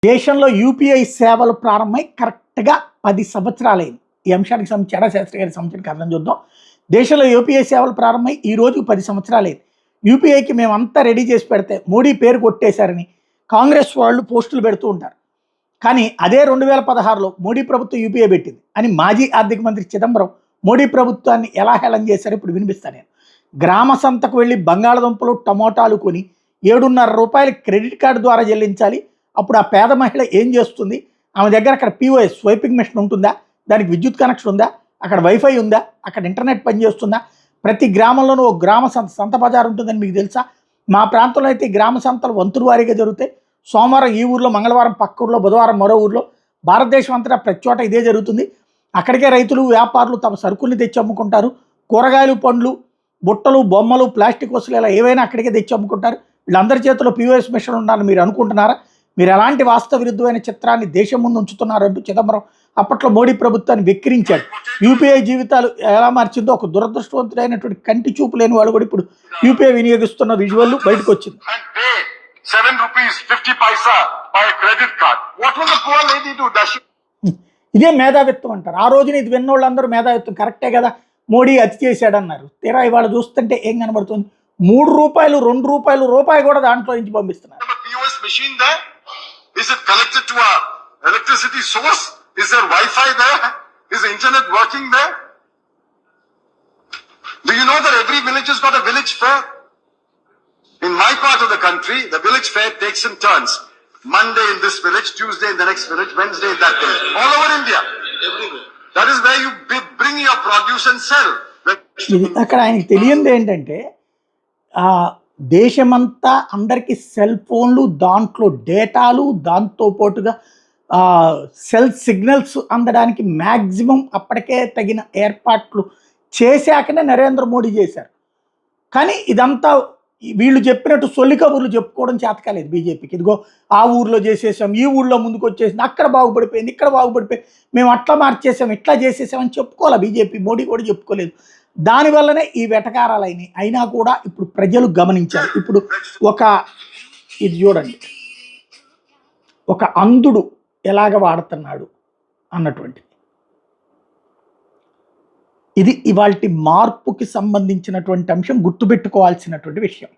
దేశంలో యూపీఐ సేవలు ప్రారంభమై కరెక్ట్గా 10 సంవత్సరాలైంది. ఈ అంశానికి సంబంధించి చెడా శాస్త్రి గారి సంబంధించిన కారణం చూద్దాం. దేశంలో యూపీఐ సేవలు ప్రారంభమై ఈ రోజుకు 10 సంవత్సరాలైంది. యూపీఐకి మేమంతా రెడీ చేసి పెడితే మోడీ పేరు కొట్టేశారని కాంగ్రెస్ వాళ్ళు పోస్టులు పెడుతూ ఉంటారు. కానీ అదే 2016లో మోడీ ప్రభుత్వం యూపీఐ పెట్టింది అని మాజీ ఆర్థిక మంత్రి చిదంబరం మోడీ ప్రభుత్వాన్ని ఎలా హేళన చేశారో ఇప్పుడు వినిపిస్తాను నేను. గ్రామ సంతకు వెళ్ళి బంగాళదుంపలు టమోటాలు కొని 7.5 రూపాయలు క్రెడిట్ కార్డు ద్వారా చెల్లించాలి. అప్పుడు ఆ పేద మహిళ ఏం చేస్తుంది? ఆమె దగ్గర అక్కడ పీఓఎస్ స్వైపింగ్ మెషిన్ ఉంటుందా? దానికి విద్యుత్ కనెక్షన్ ఉందా? అక్కడ వైఫై ఉందా? అక్కడ ఇంటర్నెట్ పనిచేస్తుందా? ప్రతి గ్రామంలోనూ ఒక గ్రామ సంత బజార్ ఉంటుందని మీకు తెలుసా? మా ప్రాంతంలో అయితే ఈ గ్రామ సంతలు వంతుల వారీగా జరుగుతాయి. సోమవారం ఈ ఊర్లో, మంగళవారం పక్క ఊర్లో, బుధవారం మరో ఊర్లో. భారతదేశం అంతటా ప్రతి చోట ఇదే జరుగుతుంది. అక్కడికే రైతులు, వ్యాపారులు తమ సరుకుల్ని తెచ్చి అమ్ముకుంటారు. కూరగాయలు, పండ్లు, బుట్టలు, బొమ్మలు, ప్లాస్టిక్ వస్తువులు ఇలా ఏవైనా అక్కడికే తెచ్చి అమ్ముకుంటారు. వీళ్ళందరి చేతిలో పీఓఎస్ మిషన్ ఉండాలని మీరు అనుకుంటున్నారా? మీరు ఎలాంటి వాస్తవ విరుద్ధమైన చిత్రాన్ని దేశం ముందు ఉంచుతున్నారంటూ చిదంబరం అప్పట్లో మోడీ ప్రభుత్వాన్ని వెక్కిరించాడు. యూపీఐ జీవితాలు ఎలా మార్చిందో ఒక దురదృష్టవంతుడైనటువంటి కంటి చూపు లేని వాళ్ళు కూడా ఇప్పుడు యూపీఐ వినియోగిస్తున్న విజువల్ బయటకు వచ్చింది. ఇదే మేధావిత్వం అంటారు. ఆ రోజున ఇది విన్నోళ్ళందరూ మేధావిత్వం కరెక్టే కదా, మోడీ అతి చేశాడన్నారు. తీరా ఇవాళ చూస్తుంటే ఏం కనబడుతుంది? 3 రూపాయలు, 2 రూపాయలు, రూపాయి కూడా దాంట్లో నుంచి పంపిస్తున్నారు. Is it connected to a electricity source? Is there Wi-Fi there? Is the internet working there? Do you know that every village has got a village fair? In my part of the country, the village fair takes in turns. Monday in this village, Tuesday in the next village, Wednesday in that village. All over India. Everywhere. That is where you bring your produce and sell. అక్కడ ఆయనకి తెలియంది ఏంటంటే దేశమంతా అందరికీ cell ఫోన్లు, దాంట్లో డేటాలు, దాంతోపాటుగా cell signals అందడానికి maximum అప్పటికే తగిన ఏర్పాట్లు చేశాకనే నరేంద్ర మోడీ చేశారు. కానీ ఇదంతా వీళ్ళు చెప్పినట్టు సొల్లి కబుర్లు చెప్పుకోవడం చేతకాలేదు బీజేపీకి. ఇదిగో ఆ ఊర్లో చేసేసాం, ఈ ఊళ్ళో ముందుకు వచ్చేసింది, అక్కడ బాగుపడిపోయింది, ఇక్కడ బాగుపడిపోయింది, మేము అట్లా మార్చేసాం, ఇట్లా చేసేసామని చెప్పుకోవాలి బీజేపీ. మోడీ కూడా చెప్పుకోలేదు. దానివల్లనే ఈ వెటకారాలు అయినాయి. అయినా కూడా ఇప్పుడు ప్రజలు గమనించారు. ఇప్పుడు ఇది చూడండి, ఒక అంధుడు ఎలాగ వాడుతున్నాడు అన్నటువంటి ఇది ఇవాల్టి మార్పుకి సంబంధించినటువంటి అంశం, గుర్తుపెట్టుకోవాల్సినటువంటి విషయం.